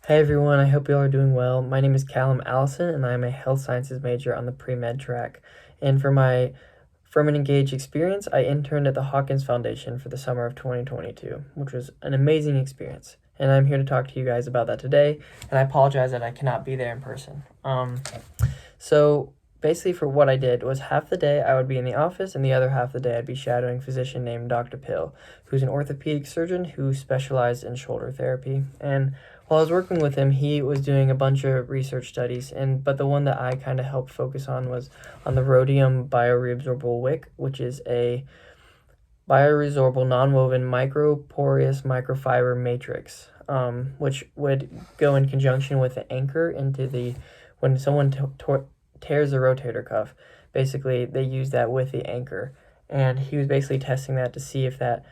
Hey everyone, I hope you all are doing well. My name is Callum Allison, and I am a health sciences major on the pre-med track. And for my Furman Engage experience, I interned at the Hawkins Foundation for the summer of 2022, which was an amazing experience. And I'm here to talk to you guys about that today, and I apologize that I cannot be there in person. So basically for what I did was half the day I would be in the office, and the other half of the day I'd be shadowing a physician named Dr. Pill, who's an orthopedic surgeon who specialized in shoulder therapy. And while I was working with him, he was doing a bunch of research studies, but the one that I kind of helped focus on was on the rhodium bioresorbable wick, which is a bioresorbable nonwoven microporous microfiber matrix, which would go in conjunction with the anchor when someone tears the rotator cuff. Basically, they use that with the anchor, and he was basically testing that to see if that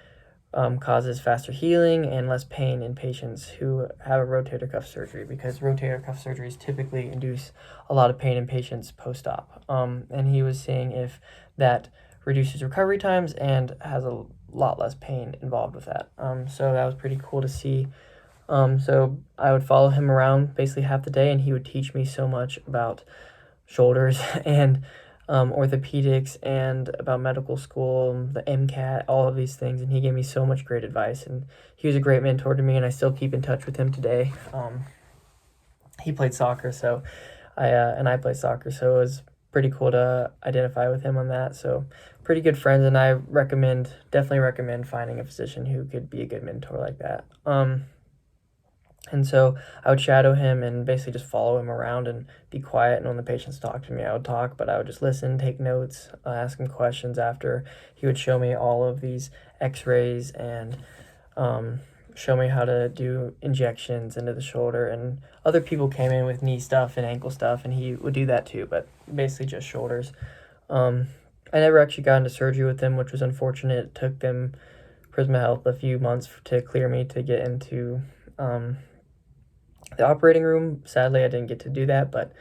causes faster healing and less pain in patients who have a rotator cuff surgery, because rotator cuff surgeries typically induce a lot of pain in patients post-op. And he was seeing if that reduces recovery times and has a lot less pain involved with that. So that was pretty cool to see. So I would follow him around basically half the day, and he would teach me so much about shoulders and orthopedics and about medical school, the MCAT, all of these things. And he gave me so much great advice, and he was a great mentor to me, and I still keep in touch with him today. He played soccer, so and I played soccer, so it was pretty cool to identify with him on that. So pretty good friends, and I definitely recommend finding a physician who could be a good mentor like that. And so I would shadow him and basically just follow him around and be quiet. And when the patients talked to me, I would talk, but I would just listen, take notes, ask him questions after. He would show me all of these x-rays and show me how to do injections into the shoulder. And other people came in with knee stuff and ankle stuff, and he would do that too, but basically just shoulders. I never actually got into surgery with them, which was unfortunate. It took them, Prisma Health, a few months to clear me to get into the operating room. Sadly, I didn't get to do that, but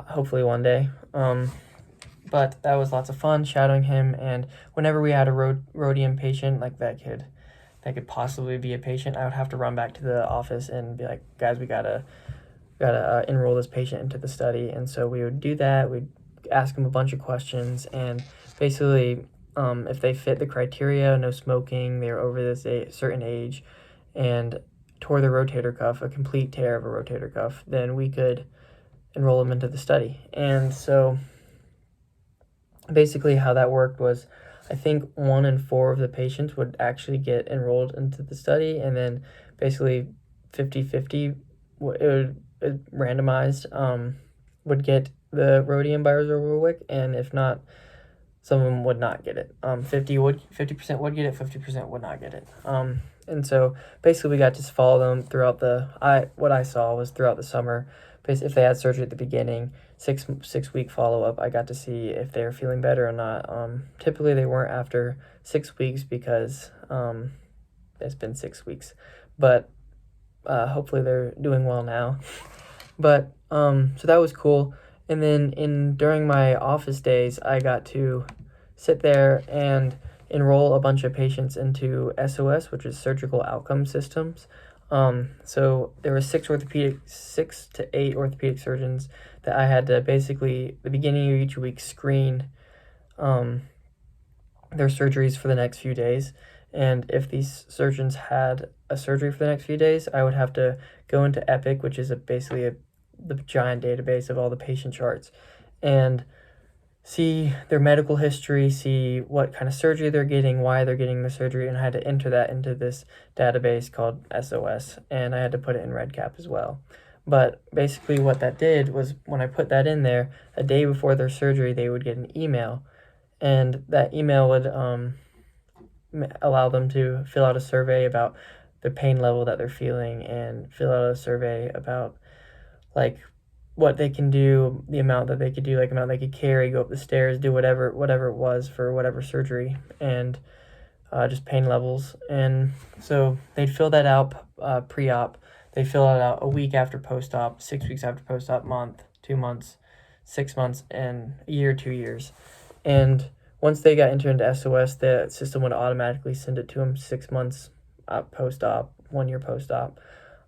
hopefully one day. But that was lots of fun shadowing him, and whenever we had a rhodium patient like that could possibly be a patient, I would have to run back to the office and be like, guys, we gotta enroll this patient into the study. And so we would do that. We'd ask him a bunch of questions, and basically if they fit the criteria, no smoking, they're over this certain age, and tore the rotator cuff, a complete tear of a rotator cuff, then we could enroll them into the study. And so basically how that worked was, I think 1 in 4 of the patients would actually get enrolled into the study, and then basically 50-50, it randomized, would get the rhodium bioresorbable wick, and if not, some of them would not get it. 50% would get it, 50% would not get it. And so basically we got to follow them throughout what I saw was throughout the summer. Basically, if they had surgery at the beginning, 6-week follow-up, I got to see if they were feeling better or not. Typically they weren't after 6 weeks because it's been 6 weeks, but hopefully they're doing well now. But so that was cool. And then during my office days, I got to sit there and enroll a bunch of patients into SOS, which is Surgical Outcome Systems. So there were 6 to 8 orthopedic surgeons that I had to basically, the beginning of each week, screen their surgeries for the next few days. And if these surgeons had a surgery for the next few days, I would have to go into Epic, which is basically the giant database of all the patient charts, and see their medical history, see what kind of surgery they're getting, why they're getting the surgery, and I had to enter that into this database called SOS, and I had to put it in REDCap as well. But basically what that did was, when I put that in there, a day before their surgery, they would get an email, and that email would allow them to fill out a survey about the pain level that they're feeling, and fill out a survey about like what they can do, the amount that they could do, like amount they could carry, go up the stairs, do whatever it was for whatever surgery, and just pain levels. And so they'd fill that out pre-op. They fill it out a week after post-op, 6 weeks after post-op, month, 2 months, 6 months, and a year, 2 years. And once they got entered into SOS, the system would automatically send it to them 6 months post-op, 1 year post-op.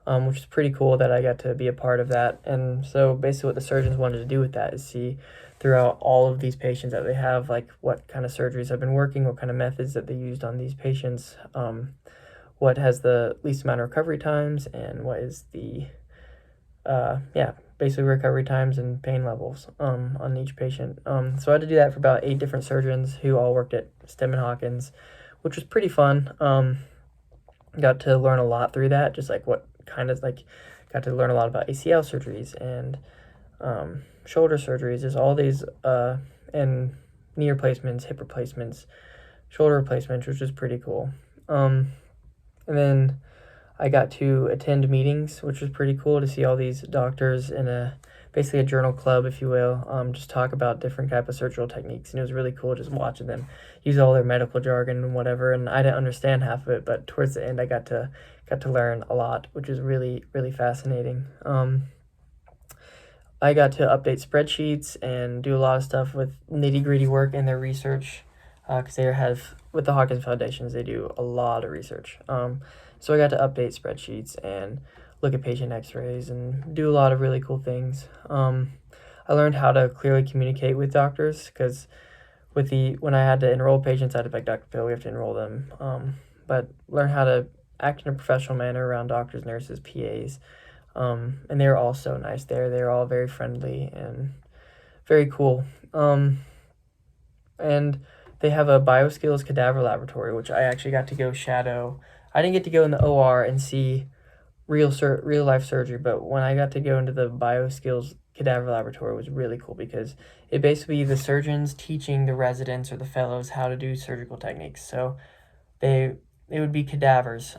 which is pretty cool that I got to be a part of that. And so basically what the surgeons wanted to do with that is see throughout all of these patients that they have, like what kind of surgeries have been working, what kind of methods that they used on these patients, what has the least amount of recovery times, and what is the basically recovery times and pain levels on each patient. So I had to do that for about 8 different surgeons who all worked at STEM and Hawkins, which was pretty fun. Got to learn a lot through that, just like what kind of like got to learn a lot about ACL surgeries and shoulder surgeries. There's all these and knee replacements, hip replacements, shoulder replacements, which is pretty cool. And then I got to attend meetings, which was pretty cool to see all these doctors in basically a journal club, if you will, just talk about different type of surgical techniques. And it was really cool just watching them use all their medical jargon and whatever. And I didn't understand half of it, but towards the end, I got to learn a lot, which was really, really fascinating. I got to update spreadsheets and do a lot of stuff with nitty-gritty work in their research, because they have, with the Hawkins Foundations, they do a lot of research. So I got to update spreadsheets and look at patient x-rays and do a lot of really cool things. I learned how to clearly communicate with doctors, because when I had to enroll patients, I had to be like, Dr. Phil, we have to enroll them. But learn how to act in a professional manner around doctors, nurses, PAs. And they were all so nice there. They were all very friendly and very cool. And they have a bioskills cadaver laboratory, which I actually got to go shadow. I didn't get to go in the OR and see real life surgery, but when I got to go into the bioskills cadaver laboratory, it was really cool, because it basically the surgeons teaching the residents or the fellows how to do surgical techniques. So it would be cadavers,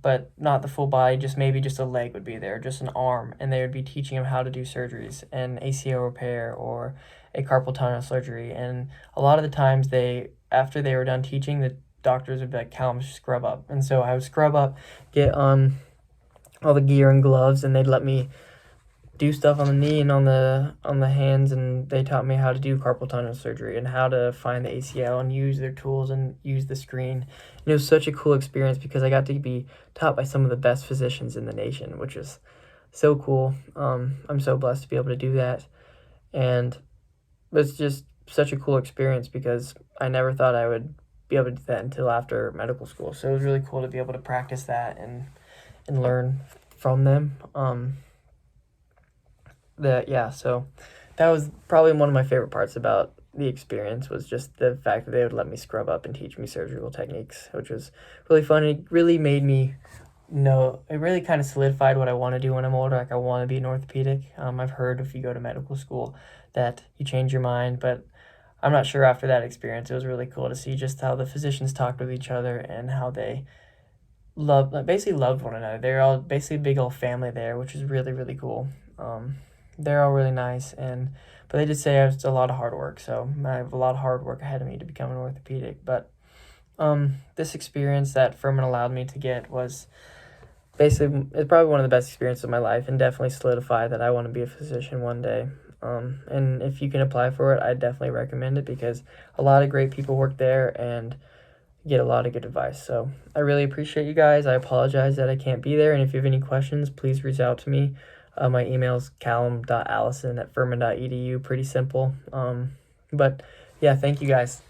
but not the full body, maybe just a leg would be there, just an arm, and they would be teaching them how to do surgeries, an ACL repair or a carpal tunnel surgery. And a lot of the times after they were done teaching, the doctors would be like, Callum, scrub up. And so I would scrub up, get on all the gear and gloves, and they'd let me do stuff on the knee and on the hands, and they taught me how to do carpal tunnel surgery and how to find the ACL and use their tools and use the screen. And it was such a cool experience, because I got to be taught by some of the best physicians in the nation, which is so cool. I'm so blessed to be able to do that, and it's just such a cool experience, because I never thought I would be able to do that until after medical school. So it was really cool to be able to practice that and learn from them. So that was probably one of my favorite parts about the experience, was just the fact that they would let me scrub up and teach me surgical techniques, which was really fun. It really made me know, it really kind of solidified what I want to do when I'm older. Like, I want to be an orthopedic. I've heard if you go to medical school that you change your mind, but I'm not sure after that experience. It was really cool to see just how the physicians talked with each other and how they basically loved one another. They're all basically a big old family there, which is really, really cool. They're all really nice, but they did say it's a lot of hard work, so I have a lot of hard work ahead of me to become an orthopedic. But this experience that Furman allowed me to get was basically, it's probably one of the best experiences of my life, and definitely solidified that I want to be a physician one day. And if you can apply for it, I definitely recommend it, because a lot of great people work there and get a lot of good advice. So I really appreciate you guys. I apologize that I can't be there, and if you have any questions, please reach out to me. My email is callum.allison@furman.edu. Pretty simple. But yeah, thank you guys.